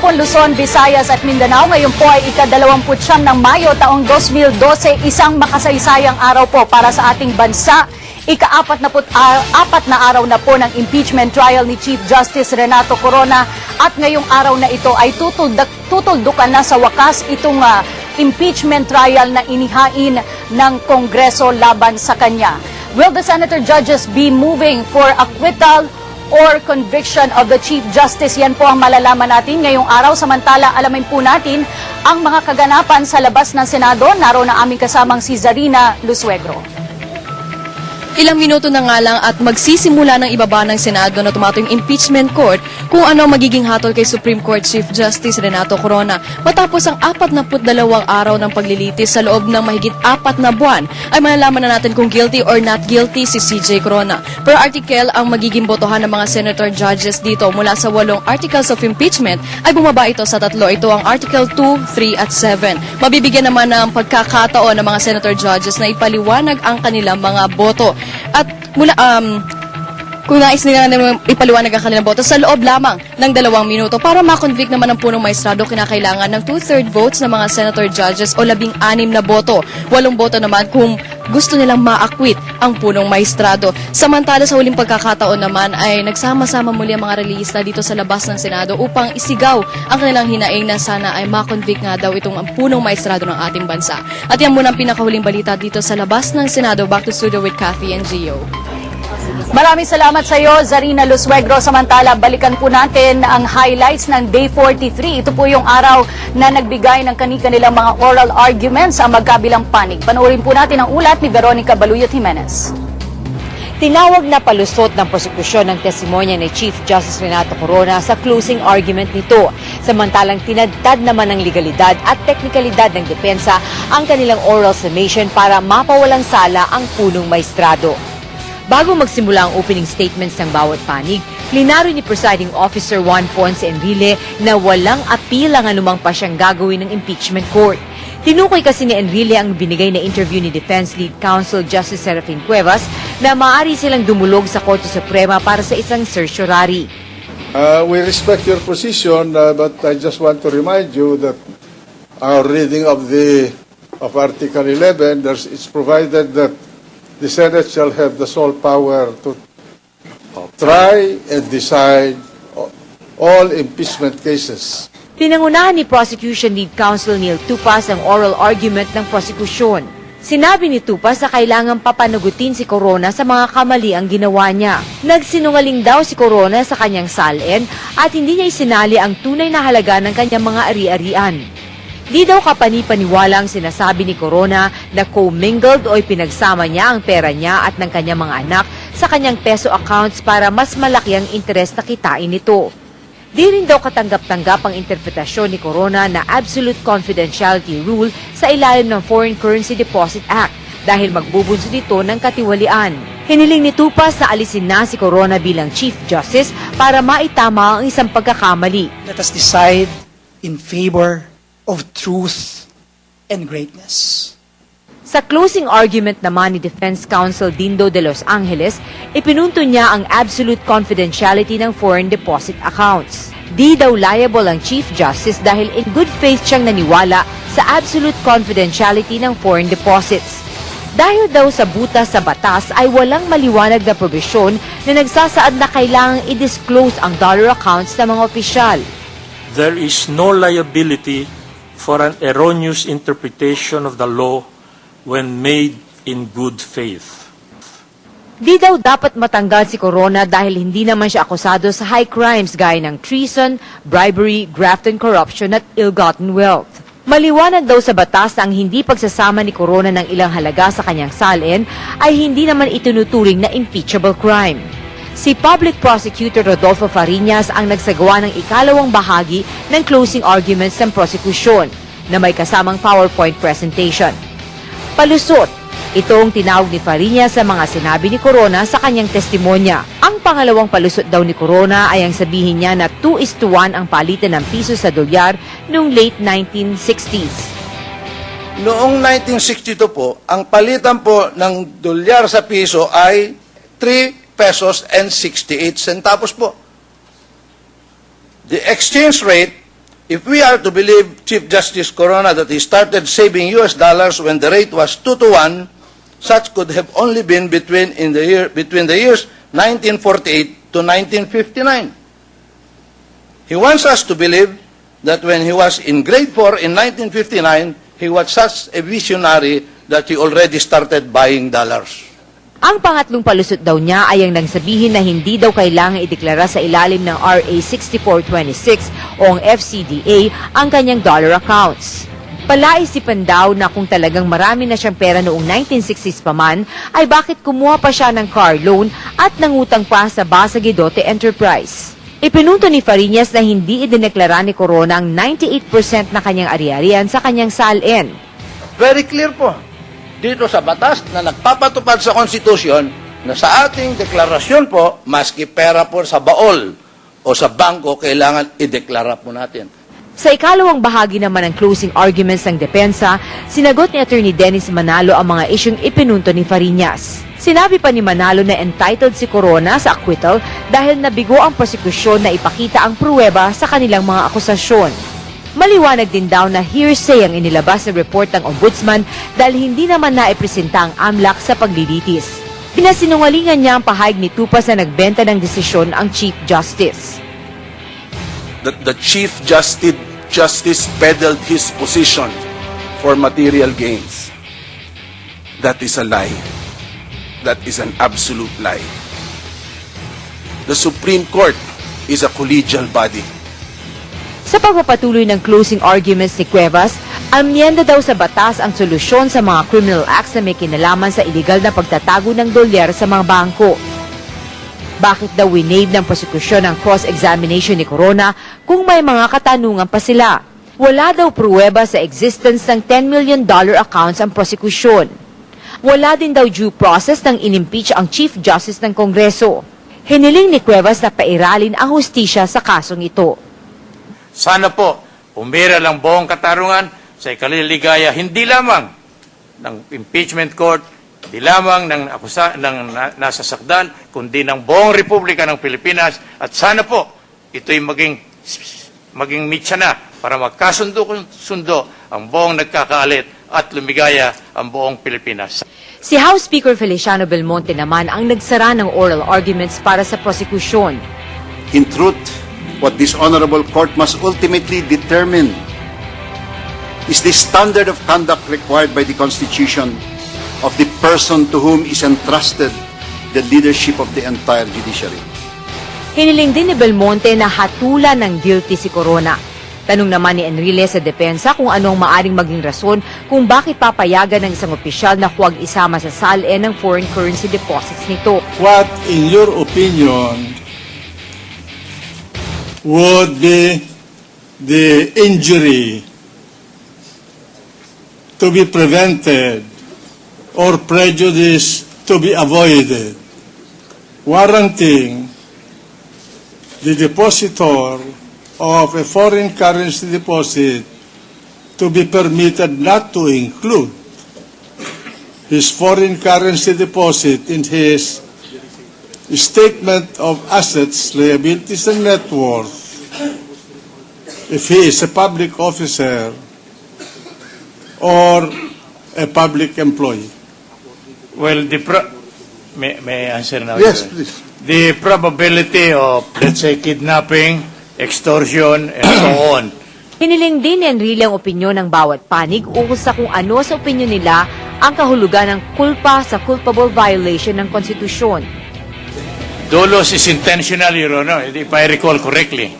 hapon Luzon, Visayas at Mindanao. Ngayon po ay ika-29 ng Mayo taong 2012, isang makasaysayang araw po para sa ating bansa. Ika-4 na araw na po ng impeachment trial ni Chief Justice Renato Corona at ngayong araw na ito ay tutuldukan na sa wakas itong impeachment trial na inihain ng Kongreso laban sa kanya. Will the Senator Judges be moving for acquittal or conviction of the Chief Justice? Yan po ang malalaman natin ngayong araw. Samantala, alamin po natin ang mga kaganapan sa labas ng Senado. Naroon na aming kasamang si Zarina Lusuegro. Ilang minuto na nga lang at magsisimula ng ibaba ng Senado na tumato yung impeachment court kung ano magiging hatol kay Supreme Court Chief Justice Renato Corona. Matapos ang 42 araw ng paglilitis sa loob ng mahigit 4 na buwan, ay malalaman na natin kung guilty or not guilty si CJ Corona. Per article, ang magiging botohan ng mga senator judges dito mula sa 8 articles of impeachment ay bumaba ito sa 3. Ito ang Article 2, 3 at 7. Mabibigyan naman ng pagkakataon ng mga senator judges na ipaliwanag ang kanilang mga boto. At mula, kung nais nila ipaliwanag ang kanilang boto sa loob lamang ng 2 minuto para makonvict naman ng punong maestrado, kinakailangan ng 2/3 votes ng mga senator judges o 16 na boto. 8 boto naman kung gusto nilang ma-acquit ang punong maestrado. Samantala sa huling pagkakataon naman ay nagsama-sama muli ang mga relihista dito sa labas ng Senado upang isigaw ang kanilang hinaing na sana ay ma-convict nga daw itong punong maestrado ng ating bansa. At yan muna ang pinakahuling balita dito sa labas ng Senado. Back to studio with Kathy and Gio. Maraming salamat sa iyo, Zarina Lusuegro. Samantala, balikan po natin ang highlights ng Day 43. Ito po yung araw na nagbigay ng kanilang mga oral arguments sa magkabilang panig. Panoorin po natin ang ulat ni Veronica Baluyot Jimenez. Tinawag na palusot ng prosekusyon ng testimonya ni Chief Justice Renato Corona sa closing argument nito. Samantalang tinadtad naman ng legalidad at teknikalidad ng depensa ang kanilang oral summation para mapawalang sala ang punong maestrado. Bago magsimula ang opening statements ng bawat panig, linaro ni Presiding Officer Juan Ponce Enrile na walang appeal ang anumang pa siyang gagawin ng impeachment court. Tinukoy kasi ni Enrile ang binigay na interview ni Defense Lead Counsel Justice Serafin Cuevas na maaari silang dumulog sa Korte Suprema para sa isang certiorari. We respect your position, but I just want to remind you that our reading of Article 11, it's provided that the Senate shall have the sole power to try and decide all impeachment cases. Pinangunahan ni Prosecution Lead Counsel Neil Tupas ang oral argument ng prosekusyon. Sinabi ni Tupas na kailangan papanagutin si Corona sa mga kamaliang ginawa niya. Nagsinungaling daw si Corona sa kanyang salin at hindi niya isinali ang tunay na halaga ng kanyang mga ari-arian. Di daw kapani-paniwala ang sinasabi ni Corona na commingled o pinagsama niya ang pera niya at ng kanyang mga anak sa kanyang peso accounts para mas malaki ang interes na kitain nito. Di rin daw katanggap-tanggap ang interpretasyon ni Corona na absolute confidentiality rule sa ilalim ng Foreign Currency Deposit Act dahil magbubunso dito ng katiwalian. Hiniling ni Tupas na alisin na si Corona bilang Chief Justice para maitama ang isang pagkakamali. Let us decide in favor of truth and greatness. Sa closing argument naman ni Defense Counsel Dindo de Los Angeles, ipinunto niya ang absolute confidentiality ng foreign deposit accounts. Di daw liable ang Chief Justice dahil in good faith siyang naniwala sa absolute confidentiality ng foreign deposits. Dahil daw sa butas sa batas ay walang maliwanag na probisyon na nagsasaad na kailangang i-disclose ang dollar accounts ng mga opisyal. There is no liability for an erroneous interpretation of the law when made in good faith. Di daw dapat matanggal si Corona dahil hindi naman siya akusado sa high crimes gaya ng treason, bribery, graft and corruption at ill-gotten wealth. Maliwanag daw sa batas na ang hindi pagsasama ni Corona ng ilang halaga sa kanyang salin ay hindi naman itinuturing na impeachable crime. Si Public Prosecutor Rodolfo Fariñas ang nagsagawa ng ikalawang bahagi ng closing arguments ng prosekusyon na may kasamang PowerPoint presentation. Palusot, itong tinawag ni Fariñas sa mga sinabi ni Corona sa kanyang testimonya. Ang pangalawang palusot daw ni Corona ay ang sabihin niya na 2:1 ang palitan ng piso sa dolyar noong late 1960s. Noong 1962 po, ang palitan po ng dolyar sa piso ay 3 pesos and 68 centavos po. The exchange rate if we are to believe Chief Justice Corona that he started saving US dollars when the rate was 2-to-1, such could have only been between the years 1948 to 1959. He wants us to believe that when he was in grade 4 in 1959, he was such a visionary that he already started buying dollars. Ang pangatlong palusot daw niya ay ang nagsabihin na hindi daw kailangan ideklara sa ilalim ng RA 6426 o ang FCDA ang kanyang dollar accounts. Palaisipan daw na kung talagang marami na siyang pera noong 1960s pa man, ay bakit kumuha pa siya ng car loan at nangutang pa sa Basagidote Enterprise. Ipinunto ni Fariñas na hindi idineklara ni Corona ang 98% na kanyang ari-arian sa kanyang salin. Very clear po dito sa batas na nagpapatupad sa konstitusyon na sa ating deklarasyon po, maski pera po sa baol o sa bangko, kailangan ideklara po natin. Sa ikalawang bahagi naman ng closing arguments ng depensa, sinagot ni Attorney Dennis Manalo ang mga isyung ipinunto ni Fariñas. Sinabi pa ni Manalo na entitled si Corona sa acquittal dahil nabigo ang prosekusyon na ipakita ang pruweba sa kanilang mga akusasyon. Maliwanag din daw na hearsay ang inilabas na report ng Ombudsman dahil hindi naman naipresenta ang AMLAC sa Paglilitis. Pinasinungalingan niya ang pahayag ni Tupas na nagbenta ng desisyon ang Chief Justice. The Chief Justice peddled his position for material gains. That is a lie. That is an absolute lie. The Supreme Court is a collegial body. Sa pagpapatuloy ng closing arguments ni Cuevas, amyenda daw sa batas ang solusyon sa mga criminal acts na may kinalaman sa illegal na pagtatago ng dolyar sa mga bangko. Bakit daw winave ng prosekusyon ang cross-examination ni Corona kung may mga katanungan pa sila? Wala daw pruweba sa existence ng $10 million accounts ang prosekusyon. Wala din daw due process nang inimpeach ang Chief Justice ng Kongreso. Hiniling ni Cuevas na pairalin ang hustisya sa kasong ito. Sana po, umira lang buong Katarungan sa ikaliligaya hindi lamang ng impeachment court, hindi lamang ng nasasakdal, kundi ng buong Republika ng Pilipinas. At sana po, ito'y maging mitya na para magkasundo-sundo ang buong nagkakaalit at lumigaya ang buong Pilipinas. Si House Speaker Feliciano Belmonte naman ang nagsara ng oral arguments para sa prosekusyon. In truth, what this honorable court must ultimately determine is the standard of conduct required by the Constitution of the person to whom is entrusted the leadership of the entire judiciary. Hiniling din ni Belmonte na hatulan ng guilty si Corona. Tanong naman ni Enrile sa depensa kung anong maaring maging rason kung bakit papayagan ng isang opisyal na huwag isama sa salin ng foreign currency deposits nito. What, in your opinion, would be the injury to be prevented or prejudice to be avoided, warranting the depositor of a foreign currency deposit to be permitted not to include his foreign currency deposit in his statement of assets, liabilities, and net worth if he is a public officer or a public employee? Well, may I answer now? Yes, sir? please. The probability of, let's say, kidnapping, extortion, and so on. Hiniling din ni Enrile ang opinyon ng bawat panig ukol sa kung ano sa opinyon nila ang kahulugan ng kulpa sa culpable violation ng konstitusyon. Dolos is intentional, Your Honor, if I recall correctly.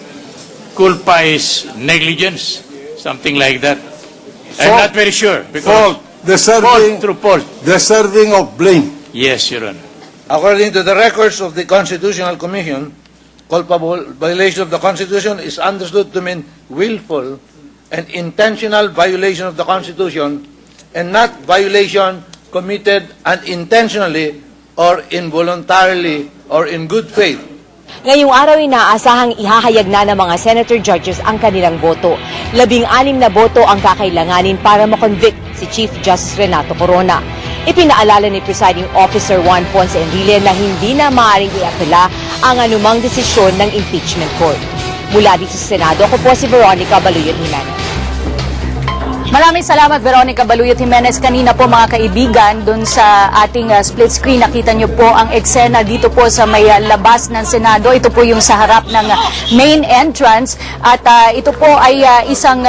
Culpa is negligence, something like that. I'm not very sure. Fault. Fault. Deserving of blame. Yes, Your Honor. According to the records of the Constitutional Commission, culpable violation of the Constitution is understood to mean willful and intentional violation of the Constitution and not violation committed unintentionally or involuntarily or in good faith. Ngayong araw ay naaasahang ihahayag na ng mga senator judges ang kanilang boto. 16 na boto ang kakailanganin para makonvict si Chief Justice Renato Corona. Ipinaalala ni Presiding Officer Juan Ponce Enrile na hindi na maaaring iapela ang anumang desisyon ng impeachment court. Mula dito sa Senado, ako po si Veronica Baluyot Jimenez. Maraming salamat, Veronica Baluyot Jimenez. Kanina po mga kaibigan, dun sa ating split screen, nakita niyo po ang eksena dito po sa may labas ng Senado. Ito po yung sa harap ng main entrance. At ito po ay isang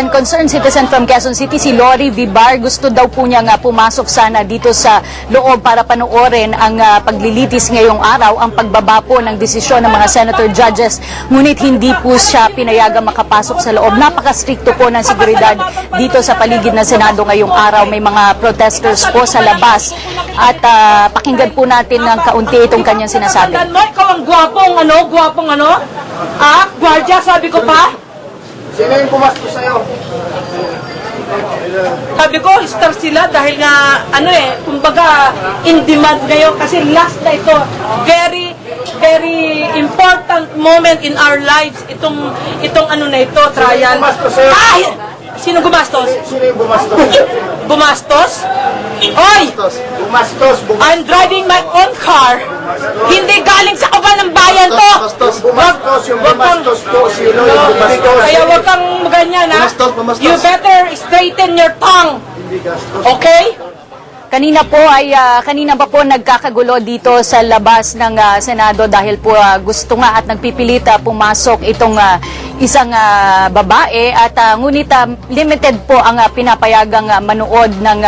concerned citizen from Quezon City, si Lori Vibar. Gusto daw po niya nga pumasok sana dito sa loob para panoorin ang paglilitis ngayong araw, ang pagbaba po ng desisyon ng mga senator judges. Ngunit hindi po siya pinayagang makapasok sa loob. Napaka-stricto po ng seguridad dito sa paligid ng Senado ngayong araw. May mga protesters po sa labas at pakinggan po natin ng kaunti itong kanyang sinasabi. Ikaw ang gwapong gwardiya, sabi ko pa? Sino yung pumasok sa'yo? Sabi ko, star sila dahil nga, kumbaga, in demand ngayon kasi last na ito. Very, very important moment in our lives. Itong trial. Ay! Sino gumastos? Sino yung bumastos? Gumastos? Oy! Bumastos. I'm driving my own car. Hindi galing sa kaban ng bayan to. Bumastos. Yung bumastos po. Sino yung bumastos? Kaya huwag kang ganyan, ha? Bumastos. You better straighten your tongue. Okay? Kanina pa po nagkakagulo dito sa labas ng Senado dahil po gusto nga at nagpipilit pumasok itong isang babae at ngunit limited po ang pinapayagang manood ng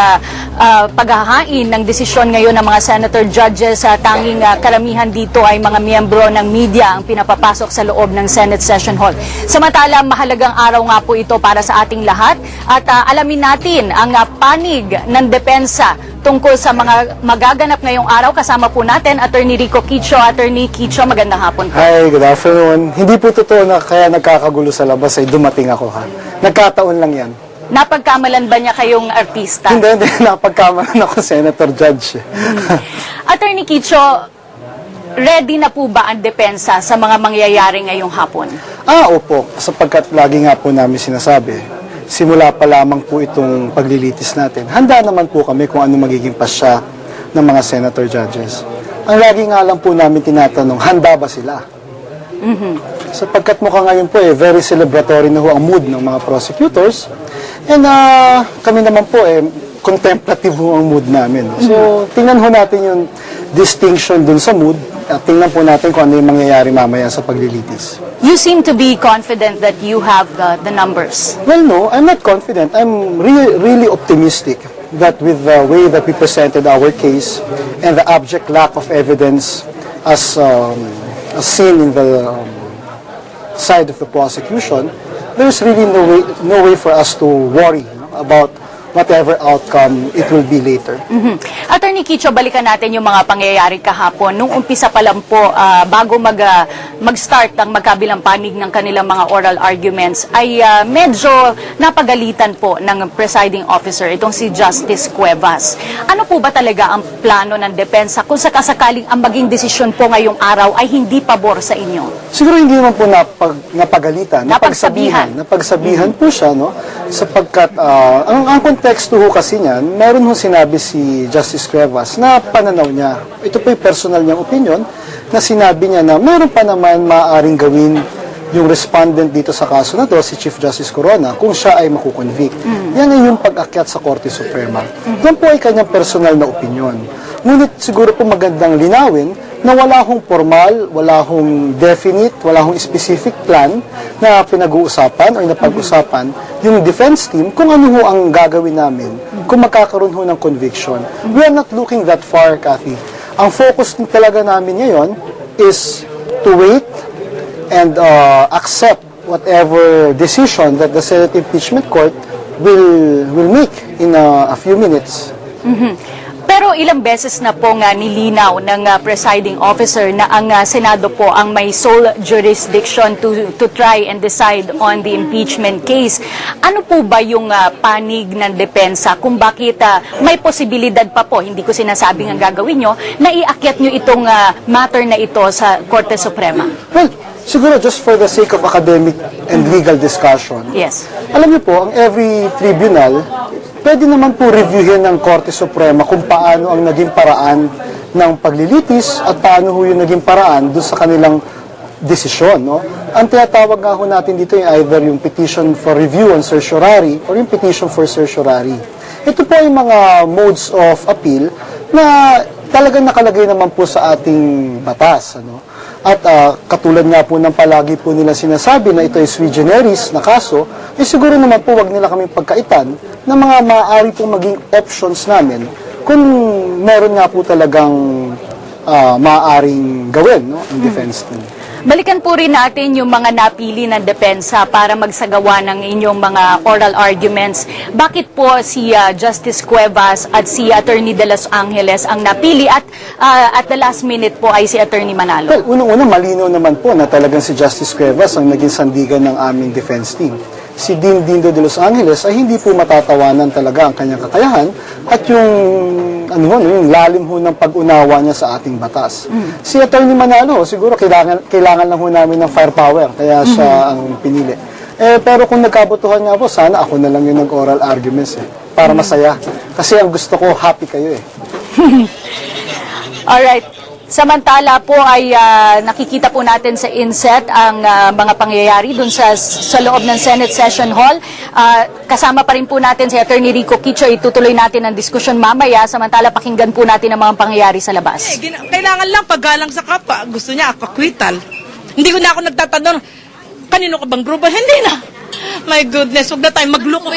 paghahain ng desisyon ngayon ng mga senator judges. Tanging karamihan dito ay mga miyembro ng media ang pinapapasok sa loob ng Senate Session Hall. Samantala, mahalagang araw nga po ito para sa ating lahat at alamin natin ang panig ng depensa tungkol sa mga magaganap ngayong araw. Kasama po natin, Attorney Rico Quicho. Attorney Quicho, magandang hapon po. Hi, good afternoon. Hindi po totoo na kaya nagkakagulo sa labas ay dumating ako, ha. Nagkataon lang yan. Napagkamalan ba niya kayong artista? Hindi. Napagkamalan ako senator judge. Attorney Quicho, ready na po ba ang depensa sa mga mangyayari ngayong hapon? Opo. Sapagkat lagi nga po namin sinasabi, simula pa lamang po itong paglilitis natin, handa naman po kami kung ano magiging pasya ng mga senator judges. Ang lagi nga lang po namin tinatanong, handa ba sila? Sapagkat mukha ngayon po very celebratory na ho ang mood ng mga prosecutors. And kami naman po contemplative ho ang mood namin. So, tingnan ho natin yung distinction dun sa mood at tingnan po natin kung ano yung mangyayari mamaya sa paglilitis. You seem to be confident that you have the numbers. Well, no, I'm not confident. I'm really optimistic that with the way that we presented our case and the abject lack of evidence as seen in the side of the prosecution, there's really no way for us to worry about whatever outcome it will be later. Attorney Quicho, balikan natin yung mga pangyayari kahapon. Nung umpisa pa lang po, bago mag-start ang magkabilang panig ng kanilang mga oral arguments, ay medyo napagalitan po ng presiding officer, itong si Justice Cuevas. Ano po ba talaga ang plano ng depensa kung sakasakaling ang maging desisyon po ngayong araw ay hindi pabor sa inyo? Siguro hindi naman po napagalitan, napagsabihan po siya, no? Sapagkat ang konteksto ho kasi niyan, meron ho sinabi si Justice Cuevas na pananaw niya. Ito po yung personal niyang opinion na sinabi niya na meron pa naman maaaring gawin yung respondent dito sa kaso na to, si Chief Justice Corona, kung siya ay makukonvict. Yan ay yung pag-akyat sa Korte Suprema. Yan po ay kanyang personal na opinion. Ngunit siguro po magandang linawin na wala hong formal, wala hong definite, wala hong specific plan na pinag-uusapan o napag-usapan yung defense team kung ano ho ang gagawin namin kung magkakaroon ho ng conviction. We are not looking that far, Kathy. Ang focus talaga namin ngayon is to wait and accept whatever decision that the Senate Impeachment Court will make in a few minutes. Pero ilang beses na po nga nilinaw ng presiding officer na ang Senado po ang may sole jurisdiction to try and decide on the impeachment case. Ano po ba yung panig ng depensa kung bakit may posibilidad pa po, hindi ko sinasabing ang gagawin nyo, na iakyat nyo itong matter na ito sa Korte Suprema? Well, siguro just for the sake of academic and legal discussion. Yes. Alam niyo po, ang every tribunal, pwede naman po reviewin ng Korte Suprema kung paano ang naging paraan ng paglilitis at paano ho yung naging paraan doon sa kanilang desisyon. No? Ang tinatawag nga ho natin dito yung either yung petition for review on certiorari or yung petition for certiorari. Ito po ay mga modes of appeal na talagang nakalagay naman po sa ating batas. Ano? At katulad nga po ng palagi po nila sinasabi na ito ay sui generis na kaso, siguro naman po wag nila kami pagkaitan na mga maaari pong maging options namin kung meron nga po talagang maaaring gawin no, ang defense team. Balikan po rin natin yung mga napili ng depensa para magsagawa ng inyong mga oral arguments. Bakit po si Justice Cuevas at si Attorney De Los Angeles ang napili at the last minute po ay si Attorney Manalo? Well, unang-una malinaw naman po na talagang si Justice Cuevas ang naging sandigan ng aming defense team. Si Dean Dindo de Los Angeles ay hindi po matatawanan talaga ang kanyang kakayahan at yung lalim ho ng pag-unawa niya sa ating batas. Si Attorney Manalo, siguro kailangan lang ho namin ng firepower, kaya siya ang pinili. Pero kung nagkabutuhan nga po, sana ako na lang yung nag-oral arguments para masaya. Kasi ang gusto ko, happy kayo Alright. Samantala po ay nakikita po natin sa inset ang mga pangyayari dun sa loob ng Senate Session Hall. Kasama pa rin po natin si Attorney Rico Quicho. Itutuloy natin ang diskusyon mamaya. Samantala pakinggan po natin ang mga pangyayari sa labas. Kailangan lang paggalang sa kapwa. Gusto niya acquittal. Hindi ko na ako nagtatanong, kanino ka bang grupo? Hindi na. My goodness, huwag na tayo magluko.